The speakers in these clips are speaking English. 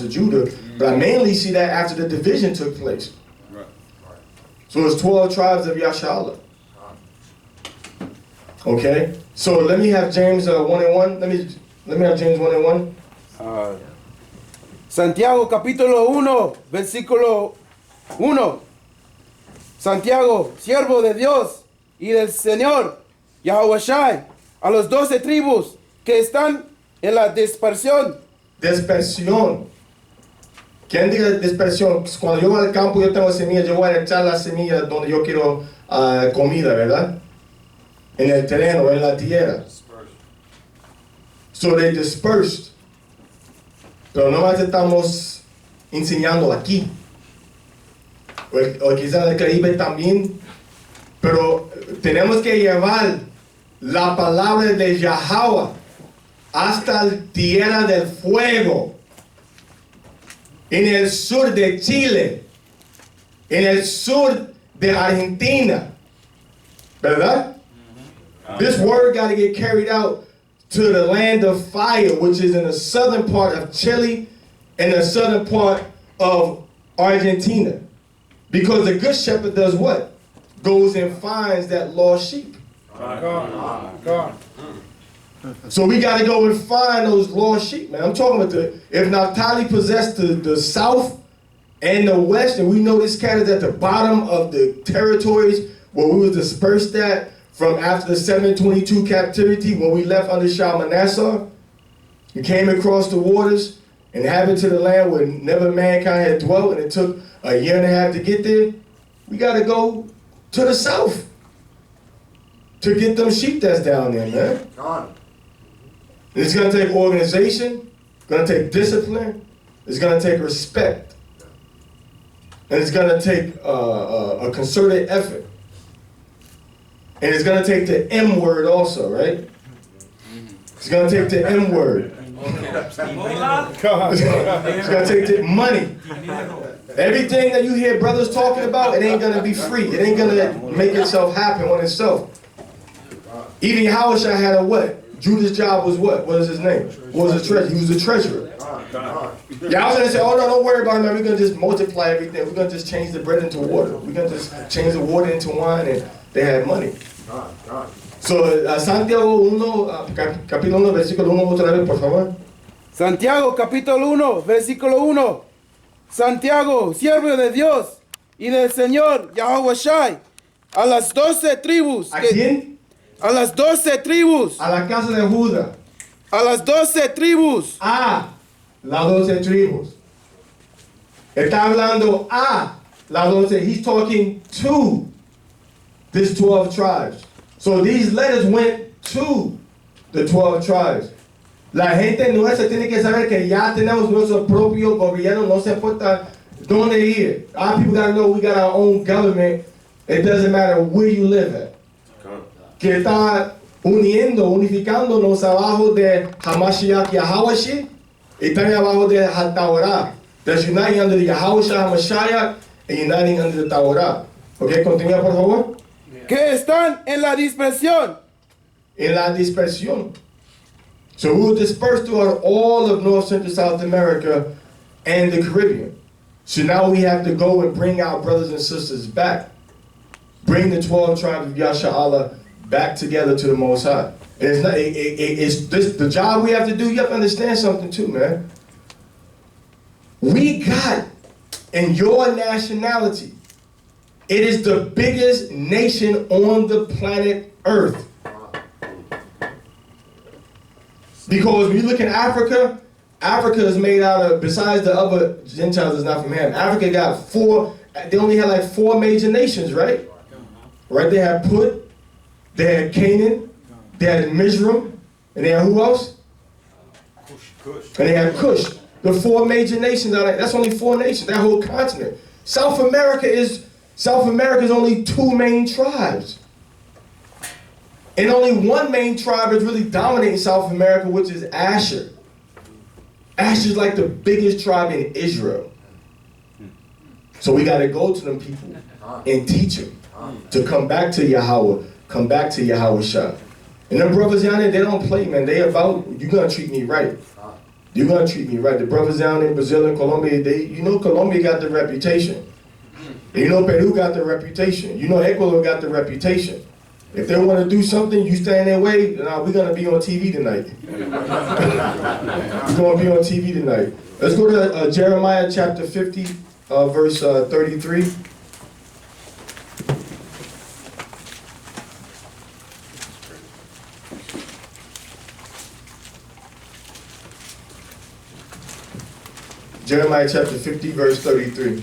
of Judah, but I mainly see that after the division took place. Right. So it's 12 tribes of Yasharahla. Okay, so let me have James 1 and 1. Let me have James 1 and 1. Santiago capítulo 1, versículo 1. Santiago, siervo de Dios y del Señor Yahushua, a los 12 tribus que están en la dispersión. Dispersión. ¿Quién diga dispersión? Cuando yo voy al campo, yo tengo semillas, yo voy a echar las semillas donde yo quiero comida, ¿verdad? En el terreno, en la tierra. So they dispersed. Pero no más estamos enseñando aquí. O quizás en el Caribe también. Pero tenemos que llevar la palabra de Yahweh hasta la tierra del fuego. En el sur de Chile. En el sur de Argentina. ¿Verdad? This word got to get carried out to the land of fire, which is in the southern part of Chile and the southern part of Argentina. Because the good shepherd does what? Goes and finds that lost sheep. So we got to go and find those lost sheep, man. I'm talking about if Naphtali possessed the south and the west, and we know this cat is at the bottom of the territories where we were dispersed at, from after the 722 captivity, when we left under Shalmaneser, we came across the waters, inhabited to the land where never mankind had dwelt, and it took a year and a half to get there. We got to go to the south to get them sheep that's down there, man. It's going to take organization, it's going to take discipline, it's going to take respect, and it's going to take a concerted effort. And it's going to take the M word also, right? It's going to take the M word. It's going to take the money. Everything that you hear brothers talking about, it ain't going to be free. It ain't going to make itself happen on itself. Even Yahushua had a what? Judah's job was what? What was his name? What was his treasurer? He was the treasurer. Yahushua said, oh no, don't worry about it, man. We're going to just multiply everything. We're going to just change the bread into water. We're going to just change the water into wine, and they had money. So, Santiago 1, capítulo 1, versículo 1, otra vez, por favor. Santiago capítulo 1, versículo 1. Santiago, siervo de Dios y del Señor Yahushua, a las 12 tribus. ¿A quién? A las 12 tribus. A la casa de Judá. A las 12 tribus. A las 12 tribus. Está hablando a las 12. He's talking to this 12 tribes. So these letters went to the 12 tribes. La gente nuestra tiene que saber que ya tenemos nuestro propio gobierno, no se importa dónde ir. Our people gotta know we got our own government. It doesn't matter where you live at. Que está unificándonos abajo de Hamashiach Yahawashi, y también abajo de Thaahwam. That's uniting under the Yahushua Hamashiach and uniting under the Thaahwam. Ok, continúa por favor. Que están en la dispersión. En la dispersión. So we were dispersed throughout all of North, Central, South America and the Caribbean. So now we have to go and bring our brothers and sisters back. Bring the 12 tribes of Yasharahla back together to the Most High. And it's not, it's this, the job we have to do. You have to understand something too, man. We got in your nationality. It is the biggest nation on the planet Earth. Because when you look in Africa, Africa is made out of, besides the other Gentiles that's not from Ham, Africa got they only had like 4 major nations, right? Right, they had Put, they had Canaan, they had Mizraim, and they had who else? Cush. And they had Cush. The 4 major nations, that's only 4 nations, that whole continent. South America is only 2 main tribes. And only one main tribe is really dominating South America, which is Asher. Asher is like the biggest tribe in Israel. So we got to go to them people and teach them to come back to Yahweh, come back to Yahushua. And them brothers down there, they don't play, man. They about, you're going to treat me right. You're gonna treat me right. The brothers down in Brazil and Colombia, Colombia got the reputation. And Peru got the reputation. Ecuador got the reputation. If they want to do something, you stand in their way, we're gonna be on TV tonight. We're gonna be on TV tonight. Let's go to Jeremiah chapter 50, verse 33. Jeremiah chapter 50, verse 33.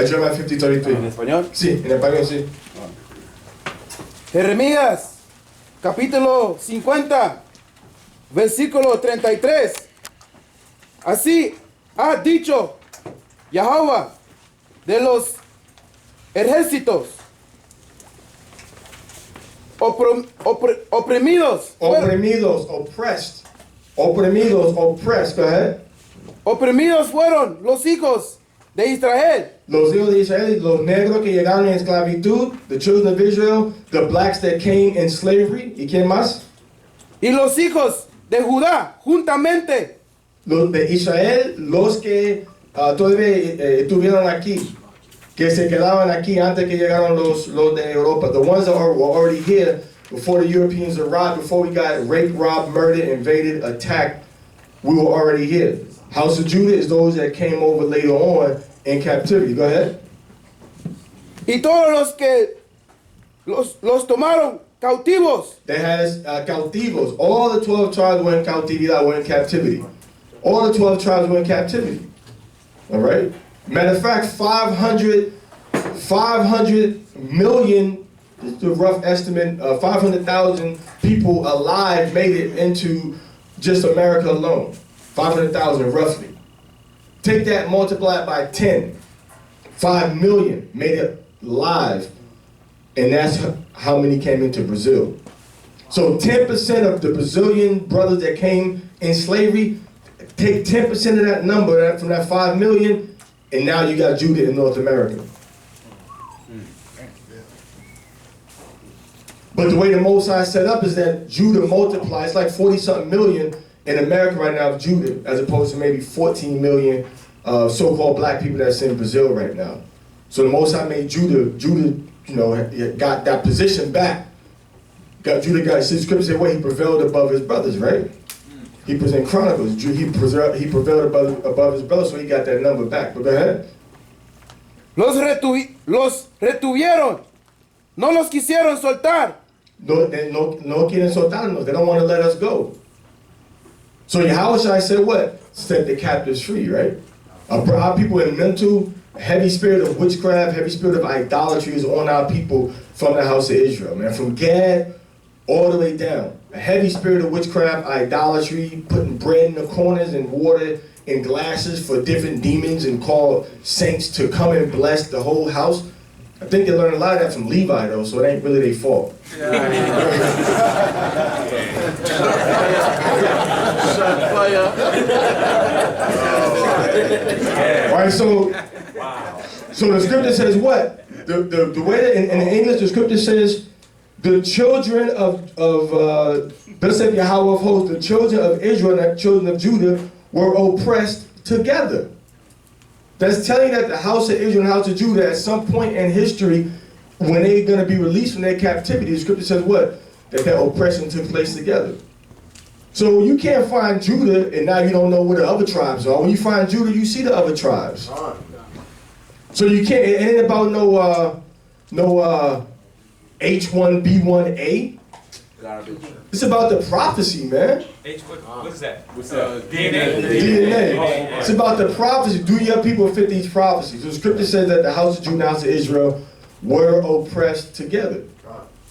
Jeremiah 50, 33. ¿En español? Sí, en español sí. Jeremías, capítulo 50, versículo 33. Así ha dicho Yahweh de los ejércitos oprimidos. Oprimidos, oppressed. Oprimidos, oppressed. Go ahead. Oprimidos fueron los hijos de Israel. Los hijos de Israel, los negros que llegaron en esclavitud, the children of Israel, the blacks that came in slavery. ¿Y quién más? Y los hijos de Judá, juntamente. Los de Israel, los que todavía estuvieron aquí, que se quedaban aquí antes que llegaron los de Europa. The ones that were already here before the Europeans arrived, before we got raped, robbed, murdered, invaded, attacked, we were already here. House of Judah is those that came over later on in captivity. Go ahead. Y todos los que los tomaron cautivos. That has cautivos. All the 12 tribes were in cautividad, were in captivity. All the 12 tribes were in captivity. All right? Matter of fact, 500 million, this is a rough estimate, 500,000 people alive made it into just America alone. 500,000 roughly. Take that, multiply it by 10. 5 million made it live. And that's how many came into Brazil. So 10% of the Brazilian brothers that came in slavery, take 10% of that number from that 5 million, and now you got Judah in North America. But the way the Most High set up is that Judah multiplies, it's like 40-something million in America right now of Judah, as opposed to maybe 14 million so-called black people that's in Brazil right now. So the Most High made Judah, got that position back. Scripture say, he prevailed above his brothers, right? He was in Chronicles. He prevailed above his brothers, so he got that number back. But go ahead. Los retuvieron, no los quisieron soltar. No quieren soltarnos. They don't want to let us go. So Yahushua said what? Set the captives free, right? Our people in mental, heavy spirit of witchcraft, heavy spirit of idolatry is on our people from the house of Israel, man. From Gad all the way down. A heavy spirit of witchcraft, idolatry, putting bread in the corners and water in glasses for different demons and call saints to come and bless the whole house. I think they learned a lot of that from Levi, though, so it ain't really their fault. All right, so the scripture says what? The way that in English the scripture says the children of thus saith Yahweh of hosts, the children of Israel and the children of Judah were oppressed together. That's telling that the house of Israel and the house of Judah at some point in history, when they're going to be released from their captivity, the scripture says what? That oppression took place together. So you can't find Judah and now you don't know where the other tribes are. When you find Judah, you see the other tribes. So you can't, it ain't about no H1B1A. It's about the prophecy, man. What is that? DNA. It's about the prophecy. Do your people fit these prophecies? So the scripture says that the house of Judah and the house of Israel were oppressed together.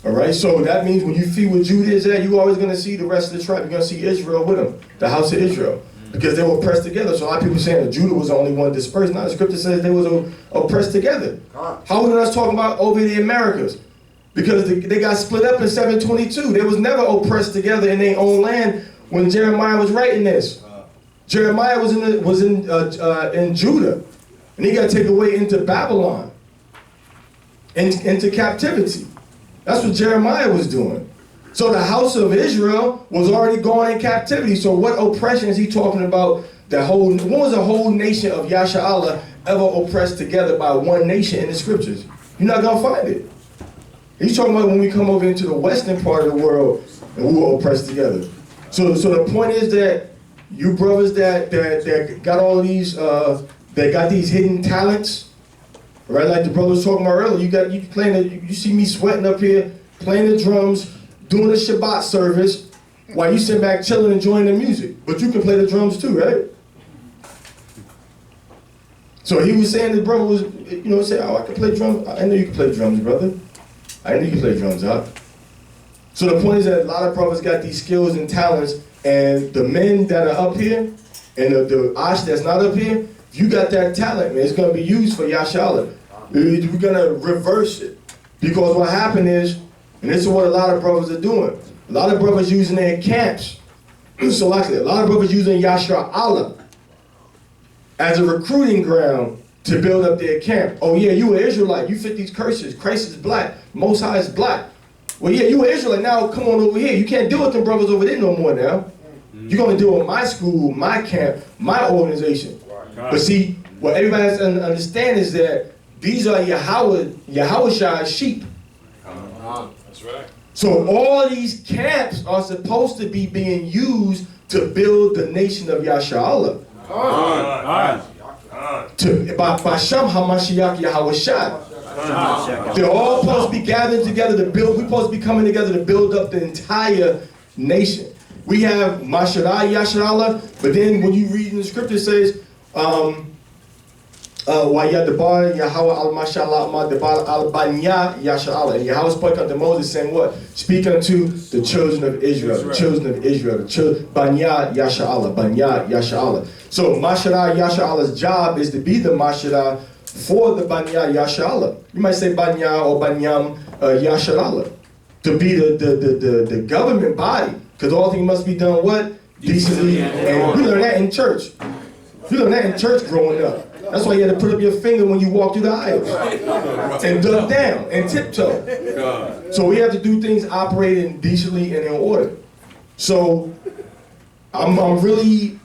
All right, so that means when you see where Judah is at, you're always going to see the rest of the tribe. You're going to see Israel with them, the house of Israel, because they were oppressed together. So a lot of people saying that Judah was the only one dispersed. Now the scripture says they was oppressed together. How are we not talking about over the Americas? Because they got split up in 722. They was never oppressed together in their own land when Jeremiah was writing this. Jeremiah was in Judah, and he got taken away into Babylon. into captivity. That's what Jeremiah was doing. So the house of Israel was already going in captivity. So what oppression is he talking about? When was the whole nation of Yasharahla ever oppressed together by one nation in the scriptures? You're not going to find it. He's talking about when we come over into the western part of the world and we were oppressed together. So the point is that you brothers that got all of these, that got these hidden talents, right? Like the brother was talking about earlier, you see me sweating up here, playing the drums, doing the Shabbat service, while you sit back chilling, enjoying the music. But you can play the drums too, right? So he was saying, the brother was, saying, oh, I can play drums. I know you can play drums, brother. I know you can play drums, huh? So the point is that a lot of brothers got these skills and talents, and the men that are up here, and the Ash that's not up here, if you got that talent, man, it's going to be used for Yasharahla. We're going to reverse it. Because what happened is, and this is what a lot of brothers are doing, a lot of brothers using their camps, so likely, a lot of brothers using Yasharahla as a recruiting ground to build up their camp. Oh yeah, you an Israelite, you fit these curses, Christ is black, Most High is black. Well yeah, you an Israelite, now come on over here. You can't deal with them brothers over there no more now. You're gonna deal with my school, my camp, my organization. But see, what everybody has to understand is that these are Yahweh's sheep. That's right. So all these camps are supposed to be being used to build the nation of Yasharahla. By Shem HaMashiach Yahweh. They're all supposed to be gathering together to build. We're supposed to be coming together to build up the entire nation. We have Masharah Yasharahla, but then when you read in the scripture, it says, Wayadabar Yahweh al Mashallah Dabar al Banya Yasharahla. And Yahweh spoke unto Moses, saying what? Speak unto the children of Israel, the children of Israel, Banya Yasharahla, Banya Yasharahla. So Masharah Yasharahla's job is to be the Masharah for the Banya Yasharahla. You might say Banya or Banyam Yasharahla. To be the government body. Because all things must be done what? Decently. And we learned that in church. We learned that in church growing up. That's why you had to put up your finger when you walk through the aisles. And duck down and tiptoe. So we have to do things operating decently and in order. So I'm really